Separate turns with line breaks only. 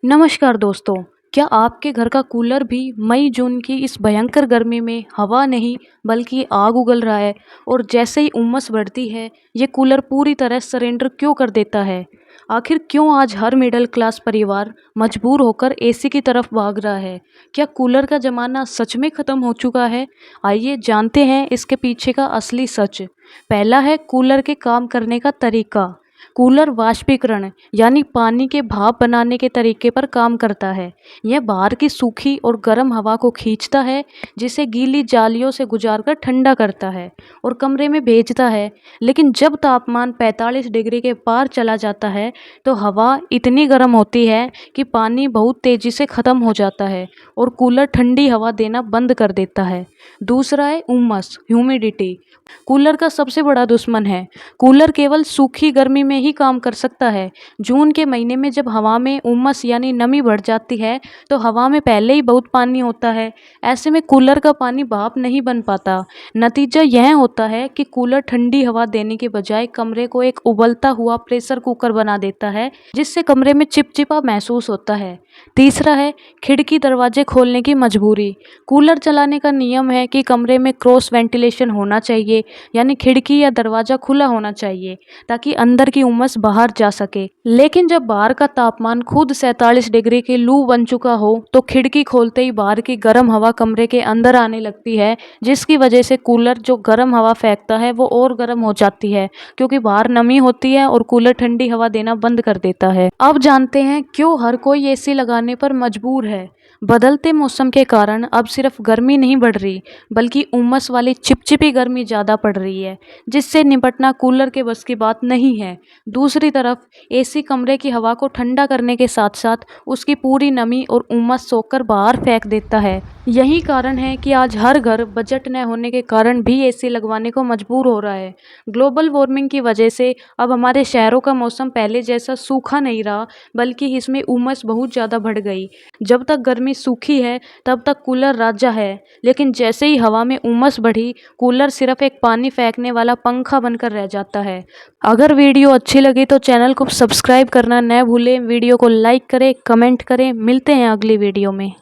नमस्कार दोस्तों। क्या आपके घर का कूलर भी मई जून की इस भयंकर गर्मी में हवा नहीं बल्कि आग उगल रहा है और जैसे ही उमस बढ़ती है ये कूलर पूरी तरह सरेंडर क्यों कर देता है? आखिर क्यों आज हर मिडिल क्लास परिवार मजबूर होकर एसी की तरफ भाग रहा है? क्या कूलर का ज़माना सच में ख़त्म हो चुका है? आइए जानते हैं इसके पीछे का असली सच। पहला है कूलर के काम करने का तरीका। कूलर वाष्पीकरण यानी पानी के भाप बनाने के तरीके पर काम करता है। यह बाहर की सूखी और गर्म हवा को खींचता है, जिसे गीली जालियों से गुजारकर ठंडा करता है और कमरे में भेजता है। लेकिन जब तापमान 45 डिग्री के पार चला जाता है तो हवा इतनी गर्म होती है कि पानी बहुत तेज़ी से ख़त्म हो जाता है और कूलर ठंडी हवा देना बंद कर देता है। दूसरा है उमस ह्यूमिडिटी। कूलर का सबसे बड़ा दुश्मन है। कूलर केवल सूखी गर्मी में ही काम कर सकता है। जून के महीने में जब हवा में उमस यानी नमी बढ़ जाती है तो हवा में पहले ही बहुत पानी होता है। ऐसे में कूलर का पानी भाप नहीं बन पाता। नतीजा यह होता है कि कूलर ठंडी हवा देने के बजाय कमरे को एक उबलता हुआ प्रेशर कुकर बना देता है, जिससे कमरे में चिपचिपा महसूस होता है। तीसरा है खिड़की दरवाजे खोलने की मजबूरी। कूलर चलाने का नियम है कि कमरे में क्रॉस वेंटिलेशन होना चाहिए, यानी खिड़की या दरवाज़ा खुला होना चाहिए ताकि अंदर की उमस बाहर जा सके। लेकिन जब बाहर का तापमान खुद 47 डिग्री की लू बन चुका हो तो खिड़की खोलते ही बाहर की गर्म हवा कमरे के अंदर आने लगती है, जिसकी वजह से कूलर जो गर्म हवा फेंकता है वो और गर्म हो जाती है, क्योंकि बाहर नमी होती है और कूलर ठंडी हवा देना बंद कर देता है। अब जानते हैं क्यों हर कोई एसी लगाने पर मजबूर है। बदलते मौसम के कारण अब सिर्फ गर्मी नहीं बढ़ रही बल्कि उमस वाली चिपचिपी गर्मी ज़्यादा पड़ रही है, जिससे निपटना कूलर के बस की बात नहीं है। दूसरी तरफ एसी कमरे की हवा को ठंडा करने के साथ साथ उसकी पूरी नमी और उमस सोखकर बाहर फेंक देता है। यही कारण है कि आज हर घर बजट न होने के कारण भी एसी लगवाने को मजबूर हो रहा है। ग्लोबल वार्मिंग की वजह से अब हमारे शहरों का मौसम पहले जैसा सूखा नहीं रहा बल्कि इसमें उमस बहुत ज़्यादा बढ़ गई। जब तक गर्मी सूखी है तब तक कूलर राजा है, लेकिन जैसे ही हवा में उमस बढ़ी कूलर सिर्फ एक पानी फेंकने वाला पंखा बनकर रह जाता है। अगर वीडियो अच्छी लगी तो चैनल को सब्सक्राइब करना न भूलें, वीडियो को लाइक करें, कमेंट करें। मिलते हैं अगली वीडियो में।